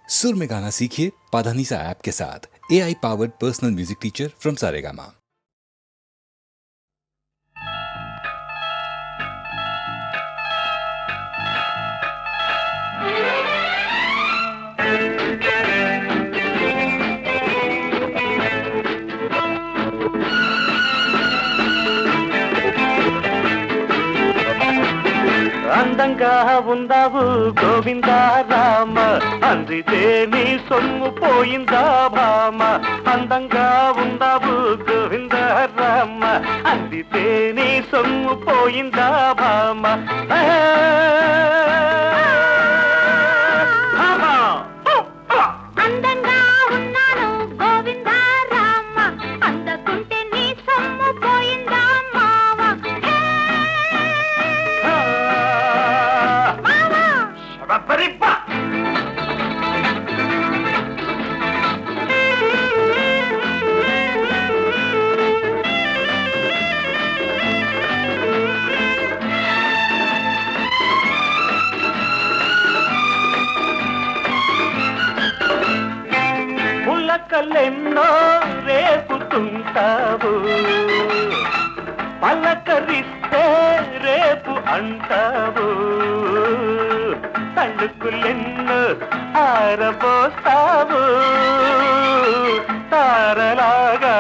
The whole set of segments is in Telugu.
सुर में गाना सीखिए पाधानीसा ऐप के साथ। AI powered personal music teacher from Saregama. అందంగా ఉందావు గోవిందా రామ, అందితే నీ సొమ్ము పోయిందా భామ. అందంగా ఉందావు గోవిందా రామ, అందితే నీ సొమ్ము పోయిందా భామ. అందంగా ఉన్నాను గోవిందా రామ, అందకుంటే నీ సొమ్ము పోయిందా మావ. పులకలెన్నో రేపుతుంటావు, పలకరిస్తే రేపు అంటావు. తళుకులెన్నో ఆరబోస్తావు, తారలాగా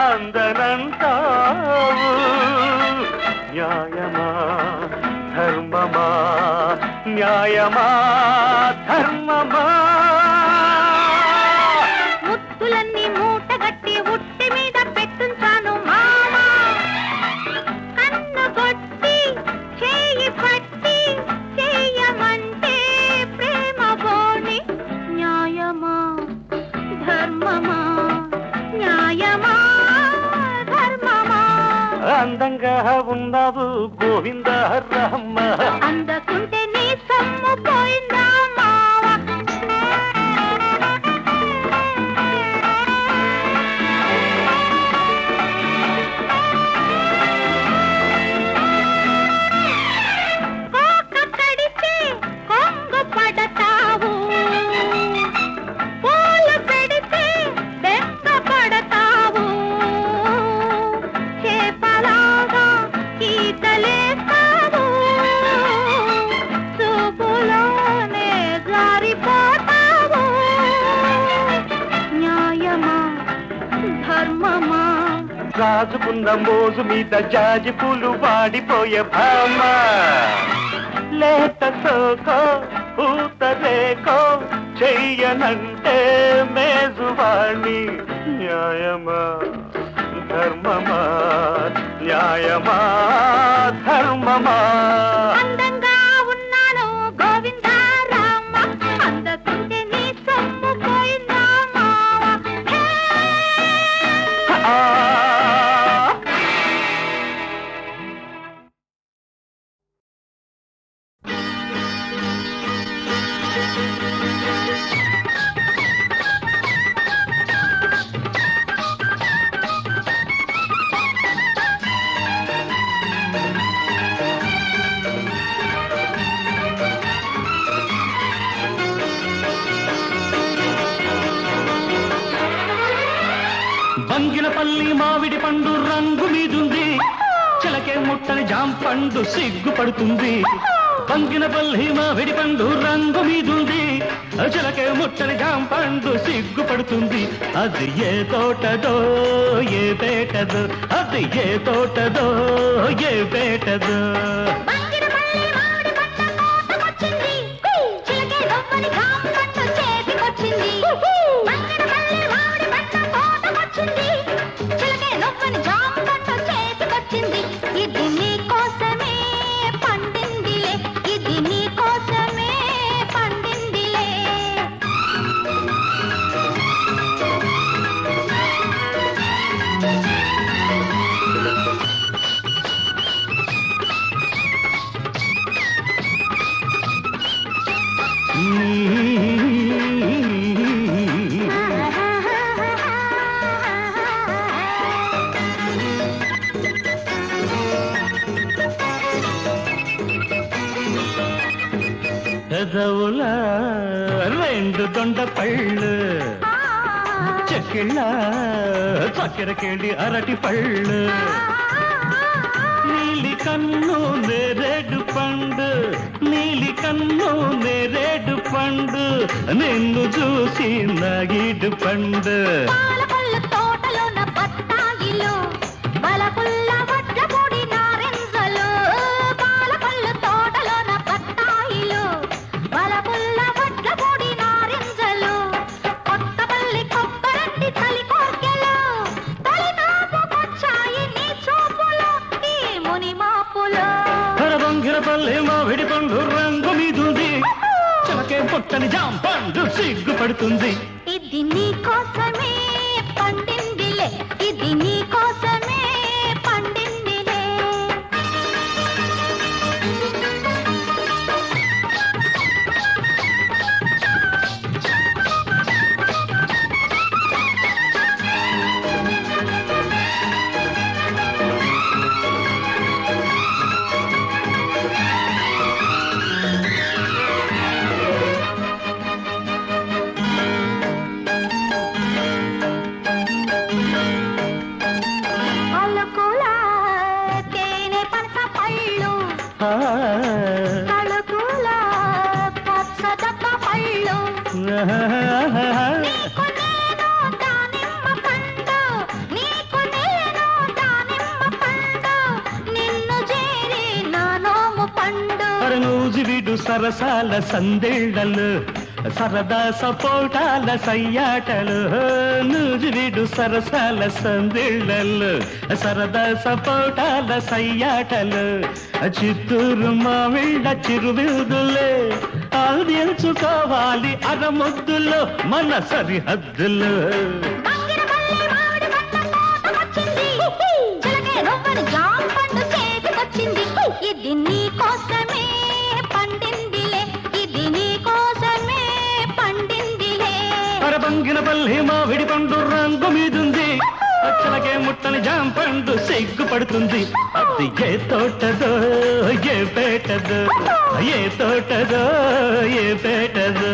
అందనంటావు. న్యాయమా ధర్మమా, న్యాయమా ధర్మమా. ముత్తులన్నీ మూటగట్టి ఉట్టి మీద పెట్టుంచాను మామ. కన్ను కొట్టి చేయి పట్టి చేయమంటే ప్రేమ బోని. న్యాయమా ధర్మమా, న్యాయమా ధర్మమా. అందంగా ఉన్నావు గోవిందా రామ, అందకుంటే నీ సొమ్ము పోయిందా మావ. కోక కడితే కొంగు పడతావు, పూలు పెడితే బెంగ పడతావు. చేపలాగా ఈతలేస్తావు, చూపులోనే జారిపోతావు. న్యాయమా ధర్మమా. రాజుకున్న మోజు మీద జాజి పూలు వాడిపోయే భామ. లేత సోకో పూత రేకో చెయ్యనంటే మేజువాణి. న్యాయమా ధర్మమా, న్యాయమా ధర్మమా. అందంగా ఉన్నాను గోవిందా రామ, అందకుంటే నీ సొమ్ము పోయిందా మావ. ఆ బంగినపల్లి మామిడి పండు రంగు మీదుంది, చిలకే ముట్టని జాంపండు సిగ్గుపడుతుంది. బంగినపల్లి మామిడి పండు రంగు మీదుంది, చిలకే ముట్టని జాంపండు సిగ్గుపడుతుంది. అది ఏ తోటదో ఏ పేటదో, అది ఏ తోటదో ఏ పేటదో. బంగినపల్లి మామిడి పంట తోటకొచ్చింది, చిలకే నవ్వని జాంపండు చేతికొచ్చింది. బంగినపల్లి మామిడి పంట తోటకొచ్చింది, చిలకే నవ్వని జాంపండు చేతికొచ్చింది. ఇది నీ కోసమే పండిందిలే, ఇది నీ కోసమే పండిందిలే. దొండ పళ్ళు చెక్కిళ్ళ చక్కెర కేళి అరటి పళ్ళు నీలి కన్ను నేరేడు పండు నీలి కన్ను నేరేడు పండు నిన్ను చూసి నాగిడు పండు పాలకొల్లు తోటలోన బత్తాయిలు బలపుల్ల వడ్ల పొడి నారింజలు పాలకొల్లు తోటలోన బత్తాయిలు బలపుల్ల వడ్ల పొడి నారింజలు కొత్తపల్లి కొబ్బరంటి తలి కోర్కెలు తలి నాపుకొచ్చాయి నీ చూపులు ఈ ముని మాపులు బొంగిరపల్లి మామిడి పండు రంగు మీదుంది చిలకే పుట్టని జాంపండు సిగ్గుపడుతుంది ఇది నీ కోసమే పండిందిలే ఇది నీ కోసమే పండిందిలే అలకుల తేనె పనస పళ్ళు తలుకుల పచ్చదప్ప పళ్ళు నీకు నేను దానిమ్మ పండు నీకు నేను దానిమ్మ పండు నిన్ను చేరి నా నోము పండు నూజివిడు సరసాల సందేళ్లలు సరదా సపోటాల సయ్యాటలు నూజివిడు సరసాల సందేళ్లలు సరదా సపోటాల సయ్యాటలు చిత్తూరు మామిళ్ళ చిరువిరుదులే ఆల్దించుకోవాలి అరముద్దులు మన సరిహద్దులు బంగిరపల్లి మామిడి పంట తోటకొచ్చింది చిలకే రవ్వని జామ పండు చేతికొచ్చింది ఇది నీ కోసమే పండిందిలే ఇది నీ కోసమే పండిందిలే బంగినపల్లి మామిడి పండు రంగు మీదుంది చిలకే ముట్టని జాంపండు సిగ్గుపడుతుంది అది ఏ తోటదో ఏ పేటదో ఏ తోటదో ఏ పేటదో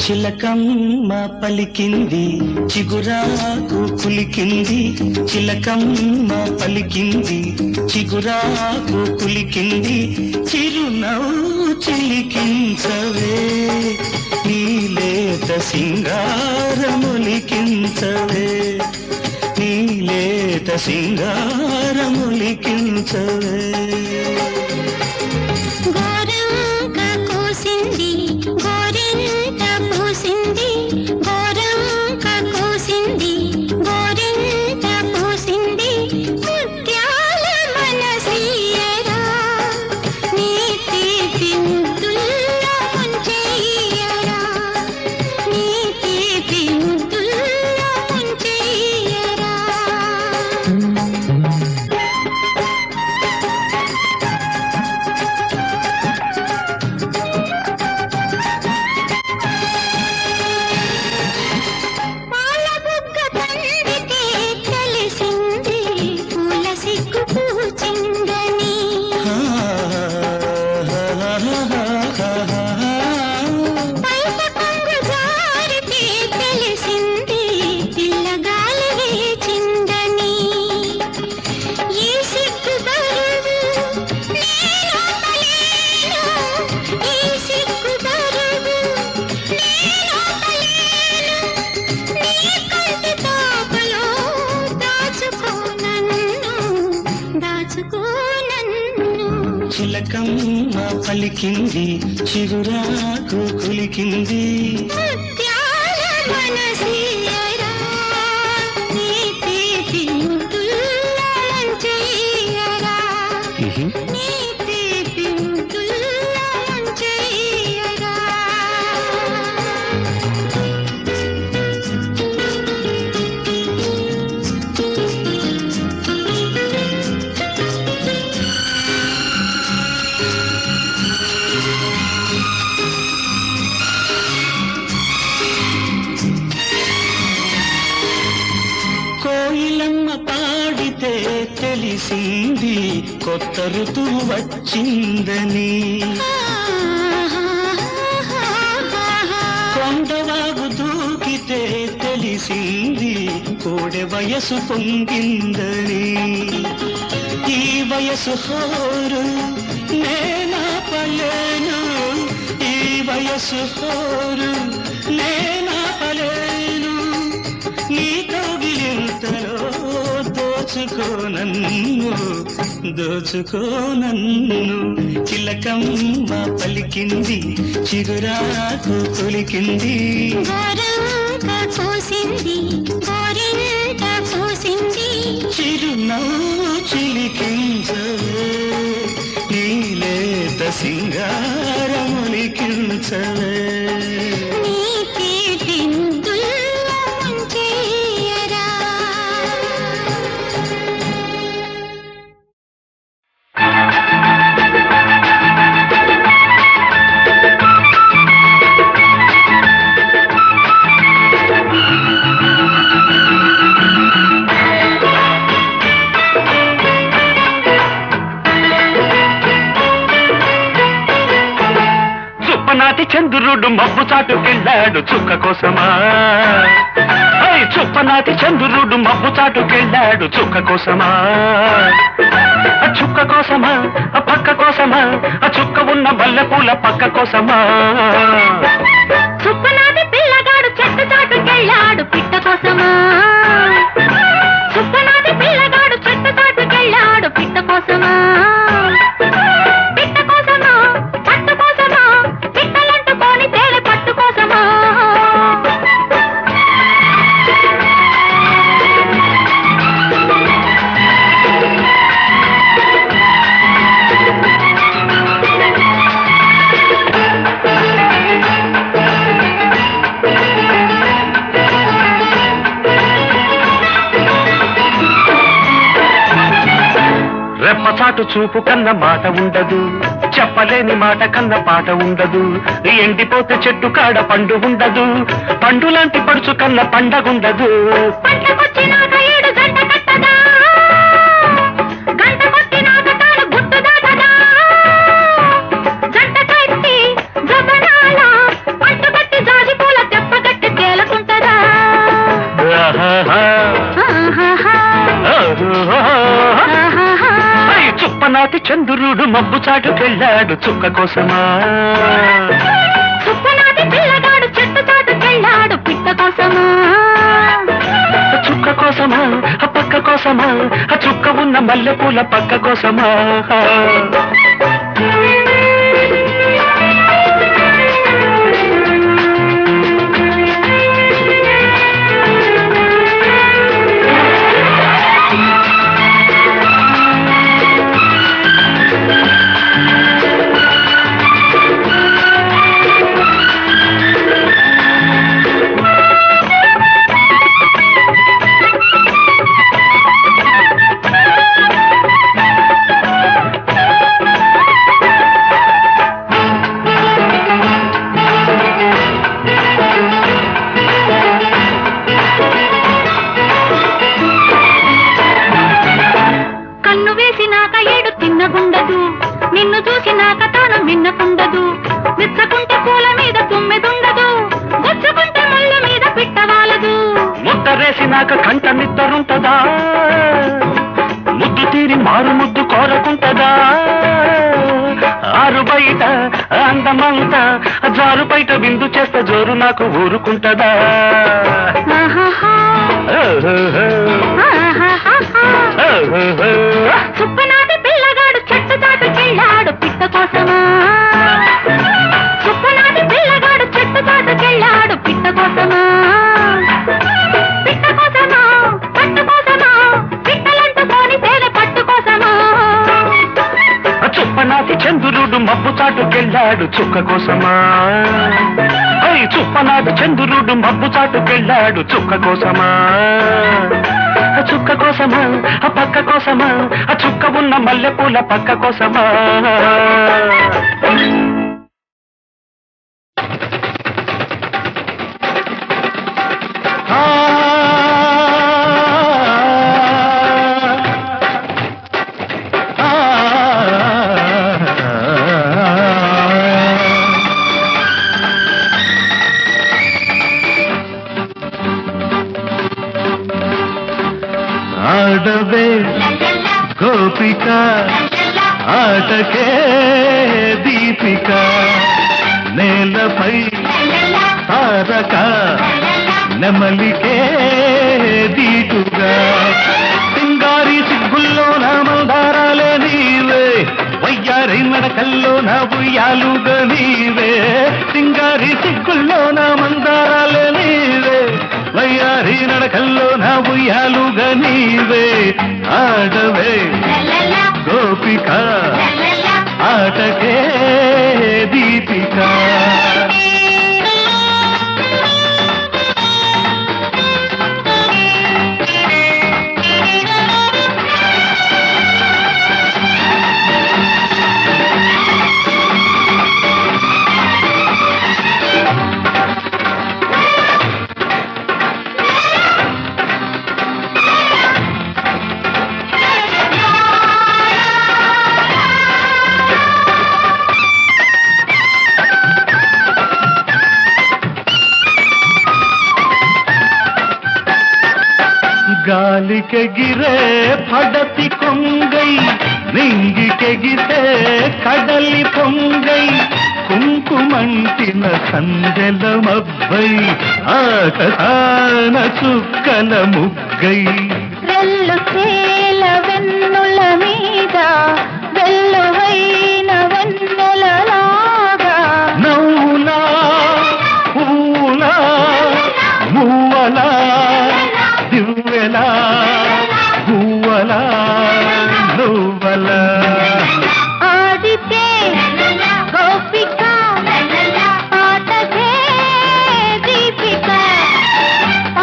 చిలకమ్మ పలికింది చిగురాకు కులికింది చిలకమ్మ పలికింది చిగురాకు కులికింది చిరునవ్వు చిలికించవే నీలేత సింగారములికించవే నీలేత సింగారములికించవే గోరంక కోసింది గోరింట పూసింది గోరంక కోసింది గోరింట పూసింది ముత్యాల మనసీయరా నీ తీపి ముద్దుల్లో ముంచెయ్యరా నీ తీపి ముద్దుల్లో ముంచెయ్యరా చిలకమ్మ పలికింది చిగురాకు కులికింది ముత్యాల మనసీయరా నీ తీపి ముద్దుల్లో ముంచెయ్యరా నీ తీపి ముద్దుల్లో ముంచెయ్యరా తెలిసింది కొత్త ఋతువు వచ్చిందని కొండవాగు దూకితే తెలిసింది కోడె వయసు పొంగిందని ఈ వయసు హోరు నేనాపలేను ఈ వయసు హోరు నేనాపలేను నీ కౌగిలింతలో దోచుకో నన్ను చిలకమ్మ పలికింది చిగురాకు కొలికింది చిరునవ్వు చిలికించవే నీలేత సింగారములికించవే చంద్రుడు మబ్బు చాటుకెళ్ళాడు చుక్క కోసమా చుప్పనాటి చంద్రుడు మబ్బు చాటుకెళ్ళాడు చుక్క కోసమా చుక్క కోసమా పక్క కోసమా చుక్క ఉన్న మల్లెపూల పక్క కోసమా చుప్పనాటి పిల్లగాడు చెట్టు చాటుకెళ్ళాడు పిట్ట కోసమా చుప్పనాటి పిల్లగాడు చెట్టు చాటుకెళ్ళాడు పిట్ట కోసమా రెప్పచాటు చూపు కన్న మాట ఉండదు చెప్పలేని మాట కన్న పాట ఉండదు ఎండిపోతే చెట్టు కాడ పండు ఉండదు పండు లాంటి పడుచు కన్న పండగుండదు చుప్పనాటి చంద్రుడు మబ్బు చాటుకెళ్ళాడు చుక్క కోసమా చుప్పనాటి పిల్లగాడు చెట్టు చాటుకెళ్ళాడు పిట్ట కోసమా చుక్క కోసమా పక్క కోసమా చుక్క ఉన్న మల్లెపూల పక్క కోసమా నిన్ను చూసినాక తాను మిన్నకుండదు విచ్చకుంటే పూల మీద తుమ్మెదుండదు గుచ్చుకుంటే ముళ్ళ మీద పిట్టవాలదు ముద్దరేసినాక కంట నిద్దరుంటదా ముద్దు తీరి మారు ముద్దు కోరకుంటదా ఆరు బయట అందమంతా జారు బయట విందు చేస్తే జోరు నాకు ఊరుకుంటదా చుప్పనాటి పిల్లగాడు చెట్టు చాటుకెళ్ళాడు పిట్ట కోసమా చుప్పనాటి పిల్లగాడు చెట్టు చాటుకెళ్ళాడు పిట్ట కోసమా పిట్ట కోసమా పట్టు కోసమా పిట్టలంటుకొని తేనె పట్టు కోసమా చుప్పనాటి చంద్రుడు మబ్బు చాటుకెళ్ళాడు చుక్క కోసమా చుప్పనాటి చంద్రుడు మబ్బు చాటుకెళ్ళాడు చుక్క కోసమా చుక్క కోసమా పక్క కోసమా చుక్క ఉన్న మల్లెపూల పక్క కోసమా ఆడవే గోపిక ఆటకే దీపిక నేలపై తారక నెమలికే దీటుగా సింగారి సిగ్గుల్లో నా మందారాలే నీవే వయ్యారి నడకల్లో నా ఉయ్యాలుగా నీవే సింగారి సిగ్గుల్లో నా మందారాలే నీవే వయ్యారి నడకల్లో నా ఉయ్యాలుగా నీవే ఆడవే గోపిక ఆటకే దీపిక గాలికెగిరే పడతి కొంగై నింగికెగితే కడలి పొంగై కుంకుమంటిన సందెల మబ్బై ఆకాన చుక్కల ముగ్గై వెల్లు తేల వెన్నుల మీద వెల్లువైన వెన్నెలలాగా నవ్వులా పూలా మువ్వలా దివ్వెలా పువ్వలా నువ్వలా ఆడితే గోపిక ఆటకే దీపిక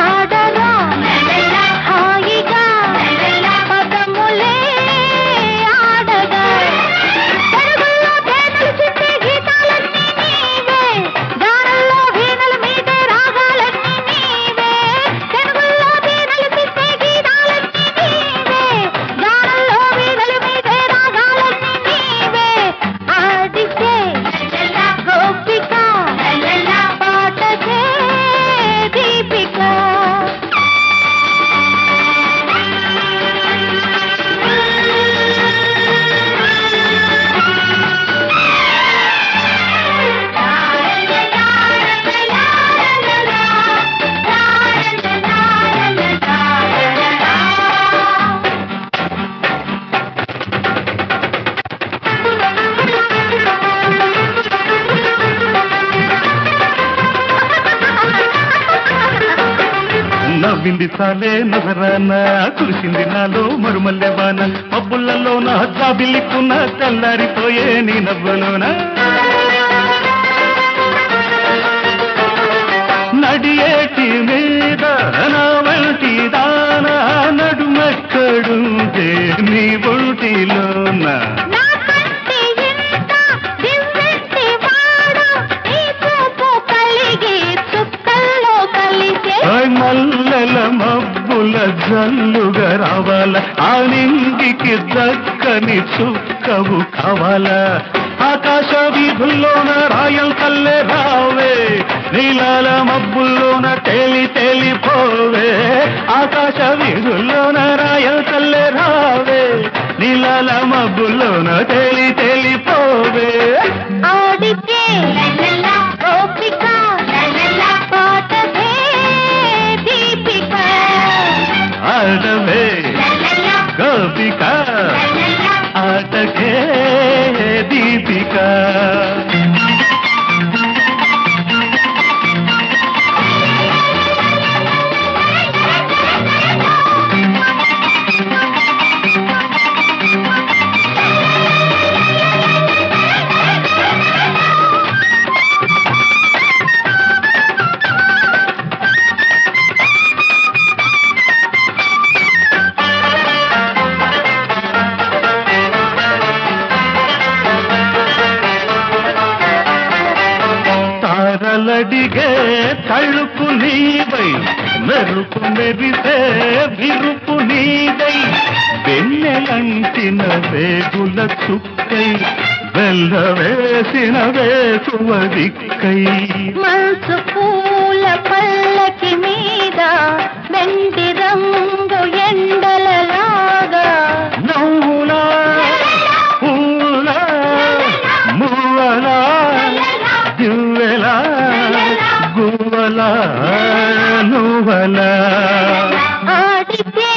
ఆడరా హాయిగా పదములే ఆడగా తెలుగులో తేనెలు చిందే గీతాలన్నీ నీవే గానల్లో వీణల మీదే రాగాలన్నీ నీవే తెలుగులో తేనెలు చిందే గీతాలన్నీ నీవే గానల్లో వీణల మీదే రాగాలన్నీ నీవే ఆడితే గోపిక పాటకే దీపిక నవ్వింది చాలే నజరాన కురిసింది నాలో మరుమల్లె వాన పబ్బులలో నా జాబిల్లికున్న చల్లారిపోయే నీ నవ్వులోన నడియేటి మీద నా వంటి దాన నడుమెక్కడుందే నీ ఒంటిలోన నా కంటి ఇంత దివ్వెంటి వాడు నీ చూపు కలిగి చుక్కల్లో కలిసే మల్లెల మబ్బుల జల్లుగా రావాల ఆ నింగికి దక్కని చుక్కవు కావాలా ఆకాశ వీధుల్లోన రాయల్ కల్లే రావే నీలాల మబ్బుల్లోన తేలి తేలిపోవే ఆకాశ వీధుల్లోన రాయల్ కల్లే రావే నీలాల మబ్బుల్లోన తేలి తేలిపోవే ఆడితే గోపిక పాటకే దీపిక ఆడవే గోపిక ఆటకే దీపిక తారలడిగే తళుపు నీవై మెరుపు మెరిసే విరుపు నీదై వెన్నెలంటిన వేగుల చుక్కై వెళ్ళవేసిన వేకువ దిక్కై మనసు పూల పల్లకి మీద వెండి రంగు ఎండలలా లోపల ఆడితే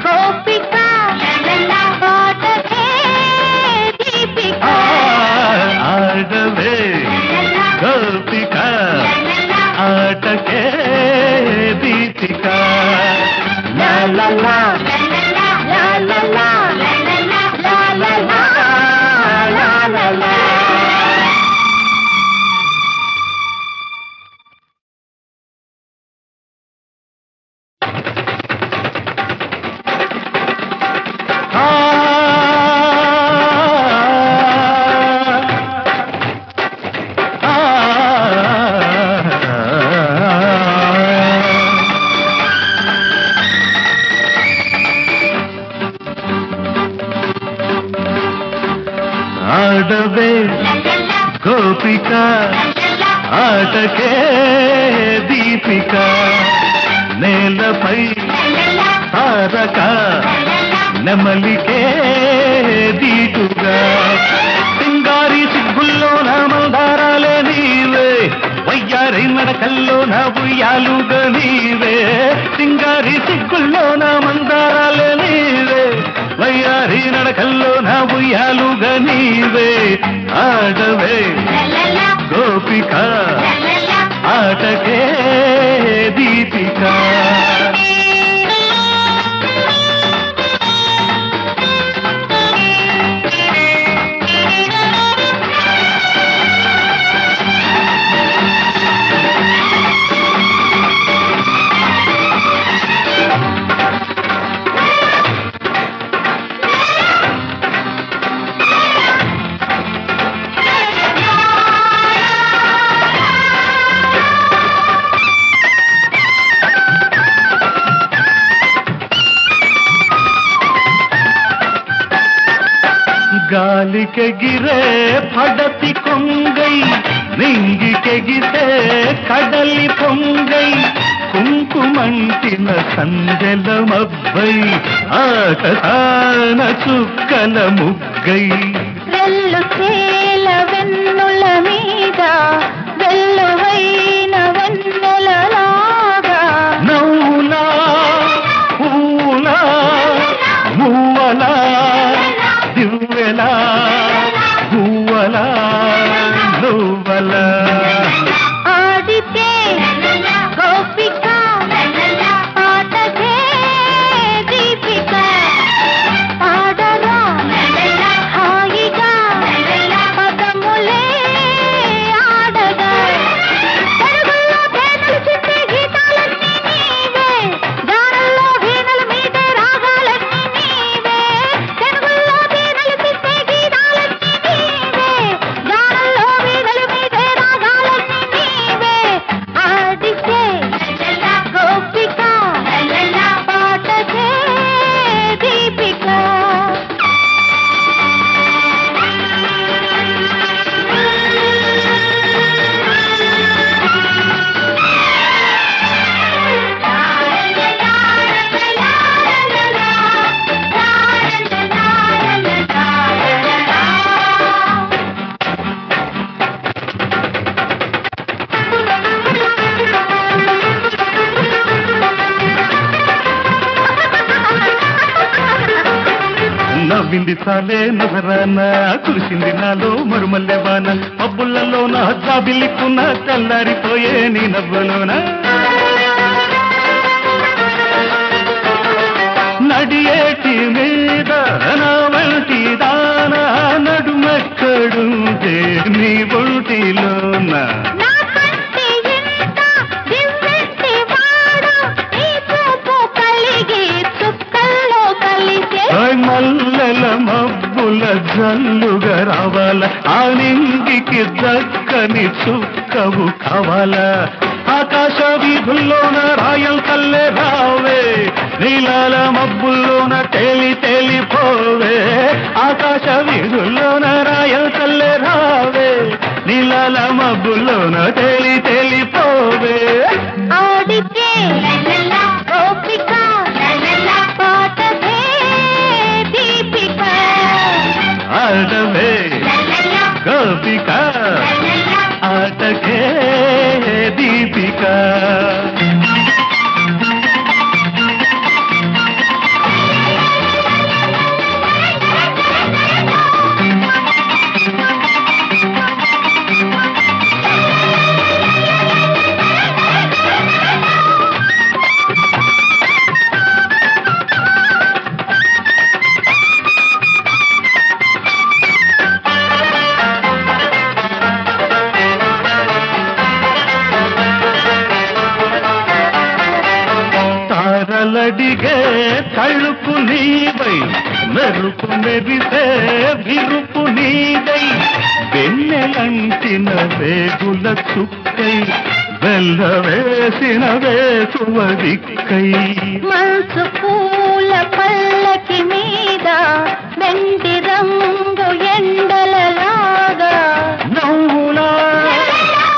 గోపిక పాటకే దీపిక ఆడవే గోపిక ఆటకే దీపిక లా లా లా లా లా లా లా లా లా లా లా లా. ఆడవే గోపిక ఆటకే దీపిక నేలపై తారక నెమలికే దీటుగా సింగారి సిగ్గుల్లో నా మందారాలే నీవే వయ్యారి నడకల్లో నా ఉయ్యాలుగా నీవే సింగారి సిగ్గుల్లో నా మందారాలే నీవే వయ్యారి నడకల్లో నా ఉయ్యాలుగా నీవే ఆడవే గోపిక ఆటకే దీపిక గాలికెగిరే పడతి కొంగై నింగికెగితే కడలి పొంగై కుంకుమంటిన సందెల మబ్బై ఆకాన చుక్కల ముగ్గై వెల్లు చేల వెన్నుల మీద వెల్లువైన వెన్నెలలాగా నవ్వులా పూలా మువ్వలా దివ్వెలా గువ్వలా నువ్వలా ఆడితే గోపిక పాటకే దీపిక పాడరా హాయిగా పదములే ఆడగా తెలుగులో తేనెలు చిందే గీతాలన్నీ నీవే గానల్లో వీణలు మీదే రాగాలన్నీ నీవే తెలుగులో తేనెలు చిందే గీతాలన్నీ నీవే గానల్లో వీణలు మీదే రాగాలన్నీ నీవే ఆడితే గోపిక పాటకే దీపిక నవ్వింది సాలే నగరాన కురిసింది నాలో మరుమల్లె వాన పబ్బులలో నా జాబిల్లికున్న తెల్లారిపోయే నీ నవ్వులోన నడియేటి మీద నా వంటి దాన నడుమెక్కడుందే నీ ఒంటిలోన నా కంటి ఇంత దివ్వెంటి వాడు నీ చూపు కలిగి చుక్కల్లో కలిసే మల్లెల మబ్బుల జల్లుగా రావాల ఆ నింగికి దక్కని చుక్కవు కావాలా ఆకాశ వీధుల్లోన రాయల్ కల్లే రావే నీలాల మబ్బుల్లోన తేలి తేలిపోవే ఆకాశ వీధుల్లోన రాయల్ కల్లే రావే నీలాల మబ్బుల్లోన తేలి తేలిపోవే ఆడితే గోపిక పాటకే దీపిక ఆడవే గోపిక ఆటకే దీపిక అడిగే తలుపు నీవై మెరుపు మెరిసే విరుపు నీదై వెన్నెలంటిన వేగుల చుక్కై వెల్ల వేసిన వేసువ దిక్కై మనసు పూల పల్లకి మీద వెండి రంగు ఎండలలాగా నవ్వులా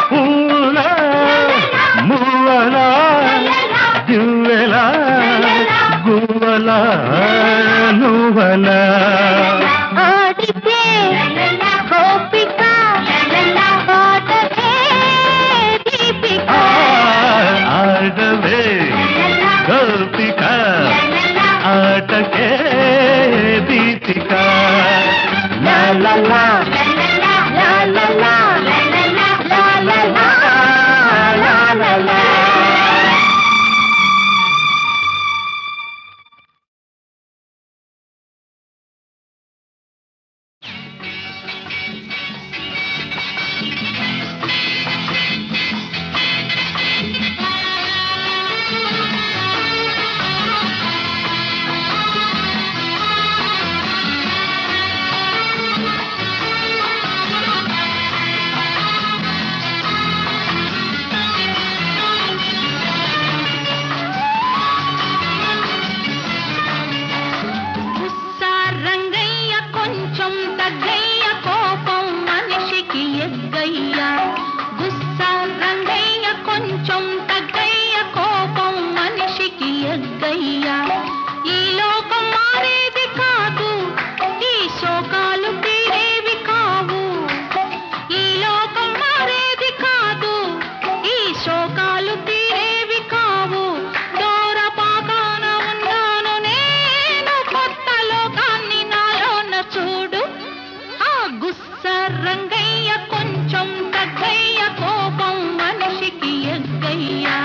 పూలా మువ్వలా దివ్వెలా గువ్వలా నువ్వలా ఆడితే గోపిక పాటకే దీపిక ఆడవే గోపిక ఆటకే దీపిక లా లా లా లా లా లా లా లా లా లా లా లా. రంగయ్య కొంచెం తగ్గయ్య కోపం మనిషికి ఎగ్గయ్యా గుస్సా రంగయ్య కొంచెం తగ్గయ్య కోపం మనిషికి ఎగ్గయ్యా ఈ లోకం మారేది కాదు ఈ శోకాలు తీరేవి కావు ఈ లోకం మారేది కాదు ఈ శోకాలు తీరేవి కావు దూరపాకాన ఉన్నాను నేను కొత్త లోకాన్ని నాలోన చూడు ఆ గుస్స రంగయ్య కొంచెం తగ్గయ్య కోపం మనిషికి ఎగ్గయ్యా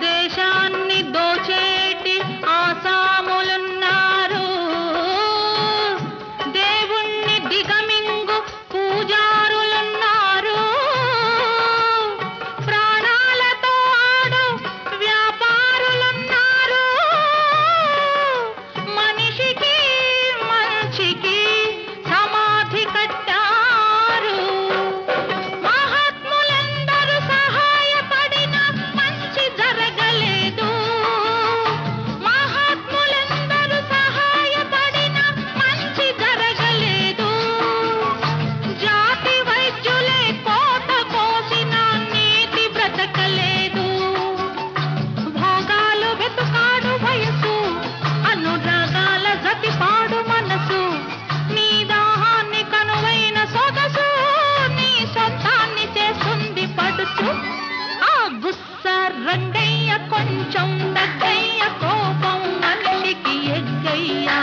దేశాన్ని దోచేటి ఆసాములున్నారు దేవుణ్ణి దిగమింగు పూజారులున్నారు ప్రాణాలతో ఆడు వ్యాపారులున్నారు మనిషికి మంచికి సమాధి కట్టారు మహాత్ములందరూ సహాయపడిన మంచి జరగలేదు మహాత్ములందరూ సహాయపడిన మంచి జరగలేదు జాతి వైద్యులే కోట కోసిన నీతి బ్రతకలేదు భోగాలు వెతుకాడు వయసు అనురాగాల జతిపాడు మనసు నీ దాహాన్ని కనువైన సొగసు నీ సొంతాన్ని చేస్తుంది పడుచు ఆ గుస్స రంగయ్య కొంచెం తగ్గయ్య కోపం మనిషికి ఎగ్గయ్యా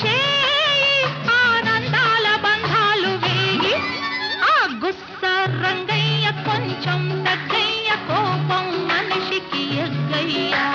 చేయి ఆనందాల బంధాలు వేయి ఆ గుస్స రంగయ్య కొంచెం దగ్గయ్య కోపం మనిషికి ఎగ్గయ్యా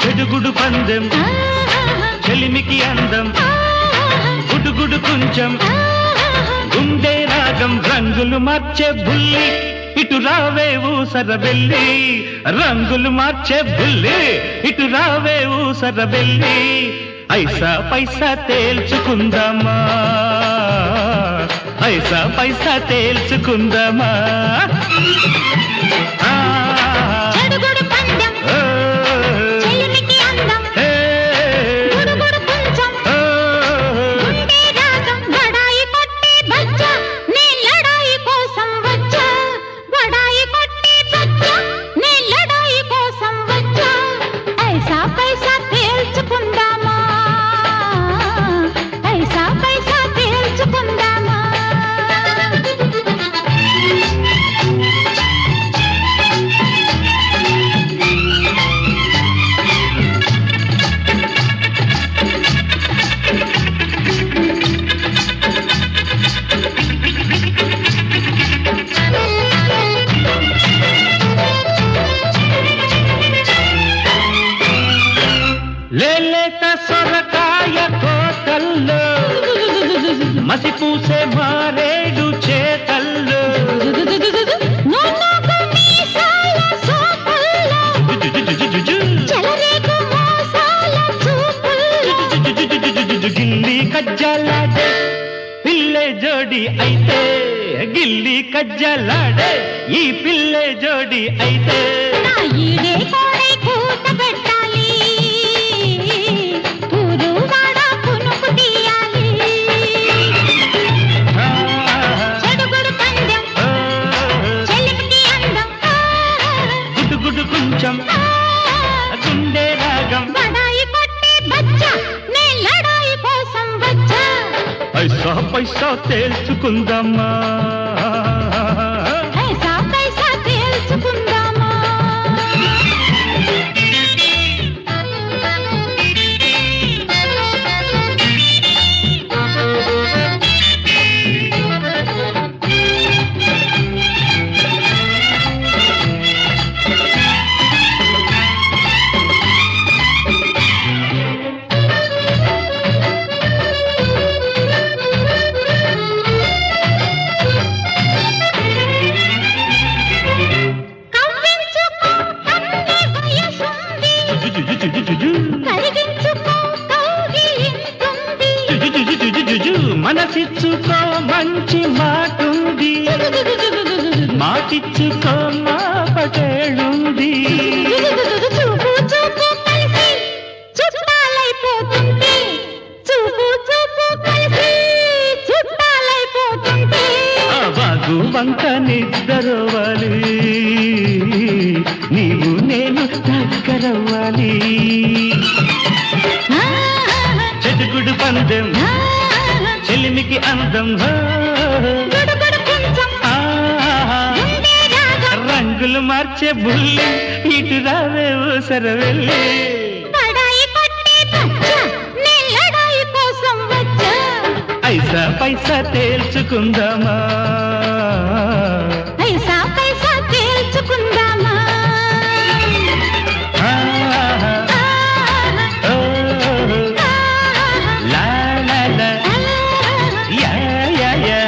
చెడుగుడు పందెం చెలిమికి అందం గుడుగుడు కొంచెం గుండె రాగం రంగులు మార్చే బుల్లి ఇటు రావే ఊసరబెల్లి రంగులు మార్చే బుల్లి ఇటు రావే ఊసరబెల్లి ఐసా పైసా తేల్చుకుందామా ఐసా పైసా తేల్చుకుందామా చెడుగుడు పందెం చెలిమికి అందం గుడుగుడు కొంచెం గుండె రాగం బడాయి కొట్టి బచ్చా నీ లడాయి కోసం వచ్చా బడాయి కొట్టి బచ్చా నీ లడాయి కోసం వచ్చా ఐసా పైసా తేల్చుకుందామా ఐసా పైసా తేల్చుకుందామా లేలేత సొరకాయ కోతల్లో మసిపూసే మారేడు చేతల్లో నోనోకు మీసాల సోపుల్లో చెలరేగు మోసాల చూపుల్లో గిల్లి కజ్జలాడే పిల్లె జోడి అయితే గిల్లి కజ్జలాడే ఈ పిల్లె జోడి అయితే నా ఈడే కోడై కూత పెట్టాలి ఊరు వాడ పునుకు తీయాలి చెడుగుడు పందెం చెలిమికి అందం గుడుగుడు కొంచెం గుండె రాగం బడాయి కొట్టి బచ్చా నీ లడాయి కోసం వచ్చా పైసా పైసా తేల్చుకుందామా ఐసా పైసా తేల్చుకుందామా కవ్వించుకో కన్ని వయసుంది కరిగించుకో కౌగిలింతుంది మనసిచ్చుకో మంచి మాటుంది మాటిచ్చుకో మా పటేళుంది చూపు చూపు కలిసి చుట్టాలైపోతుంది చూపు చూపు కలిసి చుట్టాలైపోతుంది ఆ బాగు వంక నిద్రవ్వాలి నీవు నేను దగ్గరవ్వాలి చెడుగుడు పందెం చెలిమికి అందం గుడుగుడు కొంచెం గుండె రాగం రంగులు మార్చే బుల్లి ఇటు రావే ఊసరవెల్లి బడాయి కొట్టి బచ్చా నీ లడాయి కోసం వచ్చా ఐసా పైసా తేల్చుకుందామా ఐసా పైసా తేల్చుకుందామా లా లా లా యా యా యా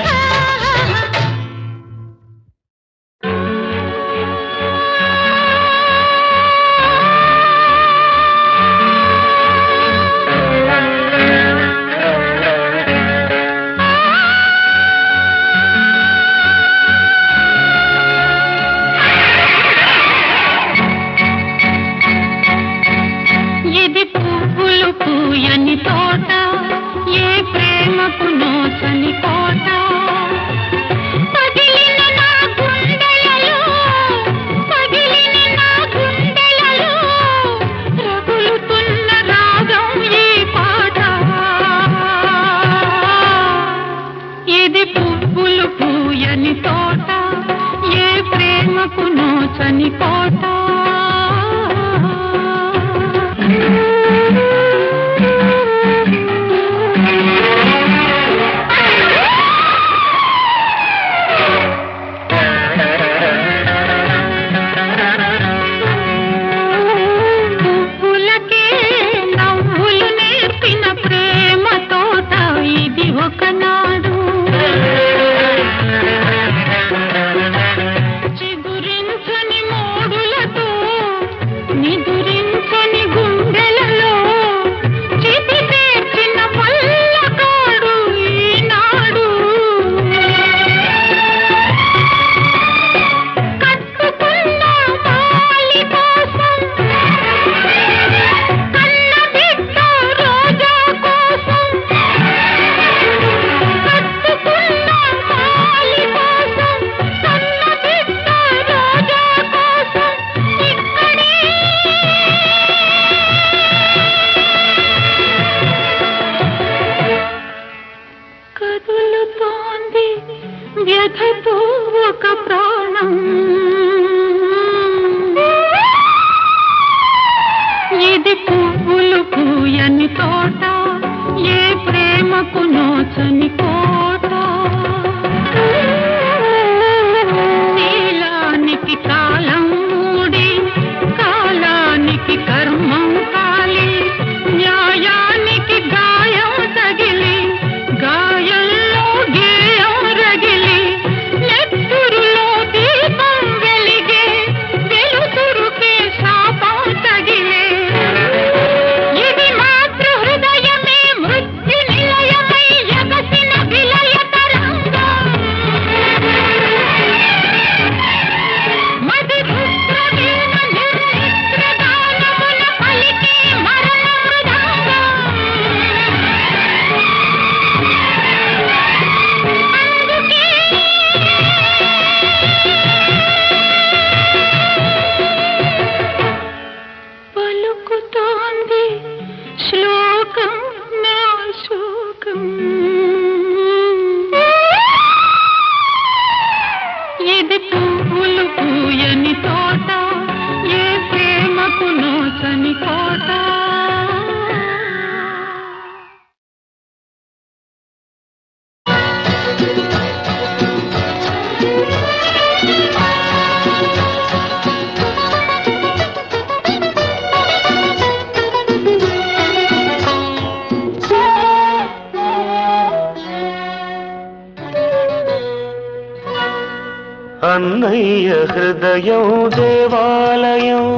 అన్నయ్య హృదయం దేవాలయం,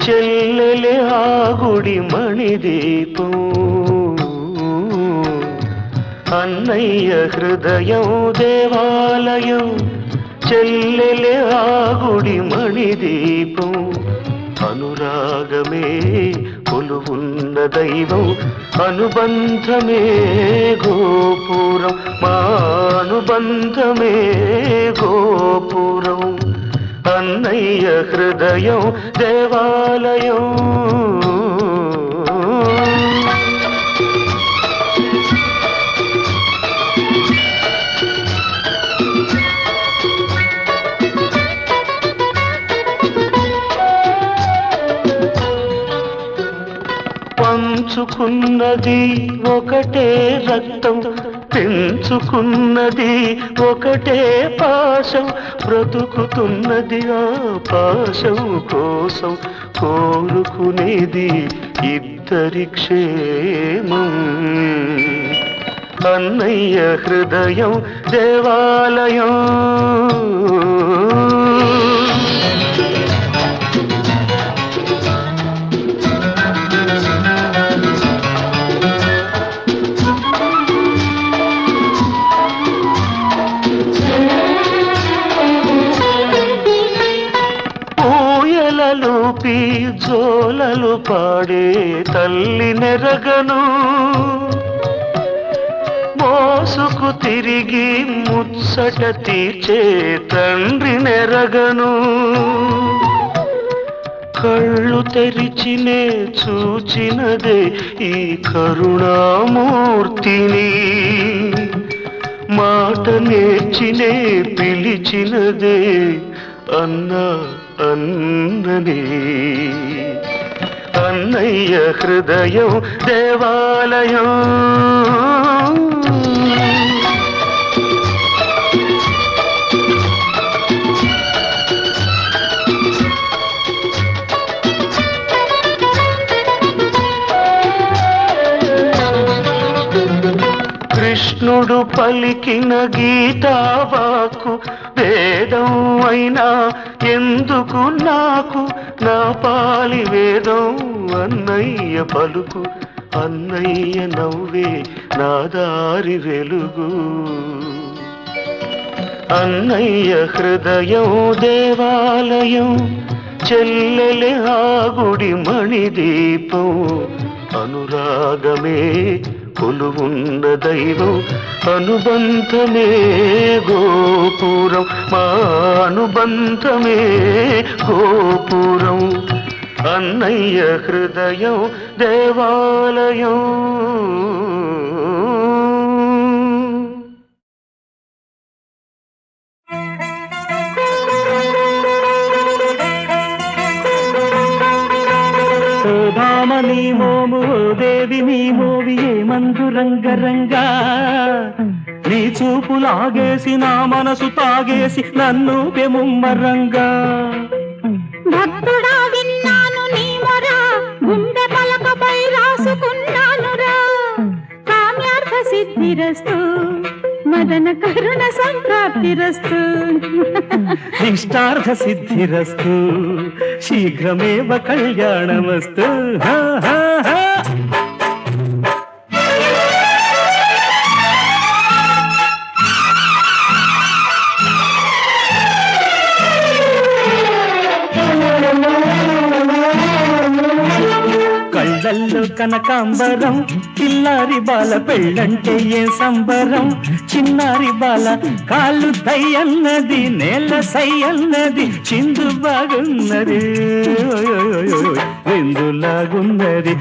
చెల్లెలి ఆ గుడి మణిదీపం. అన్నయ్య హృదయం దేవాలయం, చెల్లెలి ఆ గుడి మణిదీపం. అనురాగమే కొలువున్న దైవం, అనుబంధమే గోపురం, మా అనుబంధమే గోపురం. అన్నయ్య హృదయం దేవాలయం. పంచుకున్నది ఒకటే రక్తం, పెంచుకున్నది ఒకటే పాశం, బ్రతుకుతున్నది ఆ పాశం కోసం, కోరుకునేది ఇద్దరి క్షేమం. అన్నయ్య హృదయం దేవాలయం. లూపి జోలలు పాడే తల్లి నెరగను, మోసుకు తిరిగి ముచ్చట తీర్చే తండ్రి నెరగను. కళ్ళు తెరిచినే చూచినదే ఈ కరుణామూర్తిని, మాట నేర్చినే పిలిచినదే అన్నా అన్నని. అన్నయ్య హృదయం దేవాలయం. కృష్ణుడు పలికిన గీతావాకు వేదం అయినా ఎందుకు నాకు, నా పాలి వేదం అన్నయ్య పలుకు, అన్నయ్య నవ్వే నా దారి వెలుగు. అన్నయ్య హృదయం దేవాలయం, చెల్లెలి ఆ గుడి మణిదీపం. అనురాగమే కొలువున్న దైవం, అనుబంధమే గోపురం, మా అనుబంధమే గోపురం. అన్నయ్య హృదయం దేవాలయం. నీ మోము దేవి నీ మోవి ఏమందు రంగరంగా, నీ చూపు లాగేసి నా మనసు తాగేసి నన్ను పెముమ్మరంగా. భక్తుడా విన్నాను నీ మొరా, గుండె పలకపై రాసుకున్నానురా. కామ్యార్థ సిద్ధిరస్తు, మదన కరుణ సంప్రాప్తిరస్తు. ఇష్టార్థ సిద్ధిరస్తు, శీఘ్రమేవ కళ్యాణమస్తు. కళ్ళల్లో కనకాంబరం, పిల్లారి బాల పెళ్ళంటే ఏ సంబరం. చిన్నారి బాల కాళ్ళు దయ్యన్నది, నేల సయ్యన్నది, చిందు బాగున్నది, రెందులాగున్నది,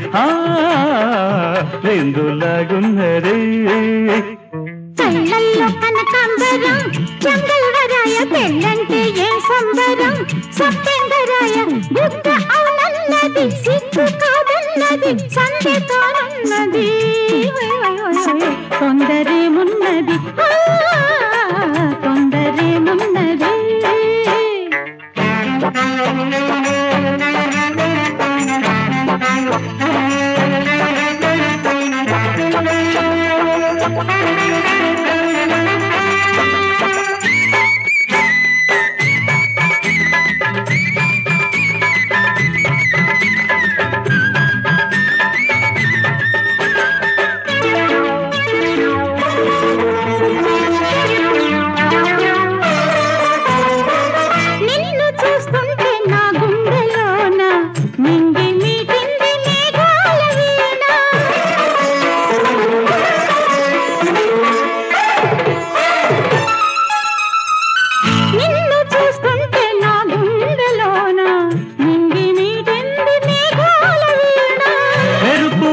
రెందులాగున్నది. కళ్ళల్లో కనకాంబరం, చంగల్వరాయ పెళ్ళంటే ఏ సంబరం. సత్యంగరాయ బుద్ధ అవునన్నది, సిగ్గు కాదన్నది, సంధి తానున్నది, తొందరేమున్నది, తొందరేమున్నది.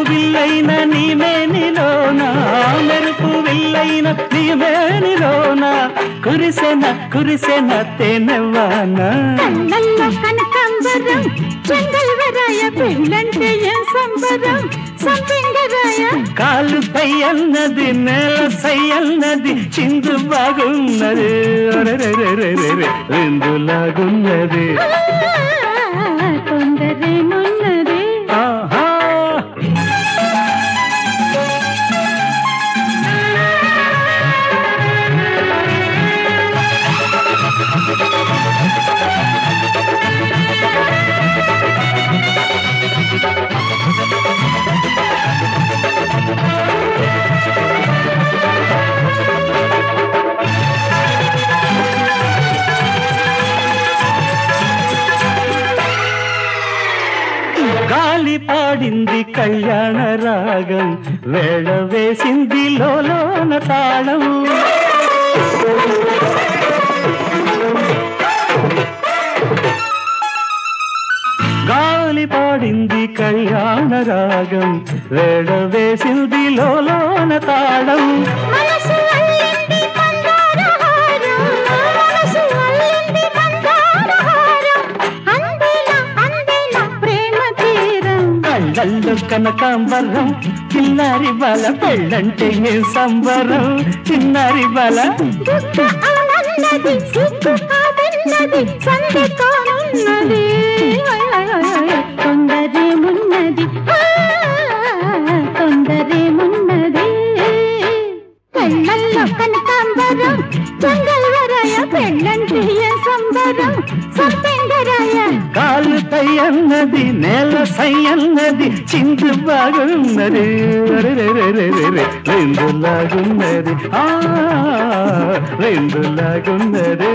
విల్లైన నీ మేనిలోన మెరుపు విల్లైన నీ మేనిలోన కురిసెన తేనెవాన కళ్ళల్లో కనకాంబరం చెంగల్వరాయ పెళ్ళంటే ఏం సంబరం సంపింగరాయ కాలు సయ్యన్నది నేల సయ్యన్నది చిందు బాగున్నది రెండులాగున్నది తొందరేమున్నది ఆహా గాలి పాడింది కళ్యాణ రాగం వేళ వేసింది లోలోన తాళం గాలి పాడింది కళ్యాణ రాగం వేళ వేసింది లోలోన తాళం మనసు అల్లింది మందారహారం మనసు అల్లింది మందారహారం అందేలా ప్రేమ తీరం కళ్ళల్లో కనకాంబరం చిన్నారి బాల పెళ్ళంటే ఏ సంబరం చిన్నారి బాల దుఃఖ ఆనందది సిగ్గు కాదన్నది సంధి కానున్నది తొందరేమున్నది తొందరేమున్నది పెళ్ళల్లో కనకాంబరం చెంగల్వరాయ పెళ్ళంటే ఏ సంబరం సంపెంగరాయ కాలు తయ్యన్నది నేల సయ్యన్నది చిందు బాగున్నది రెండులాగున్నది రెండులాగున్నది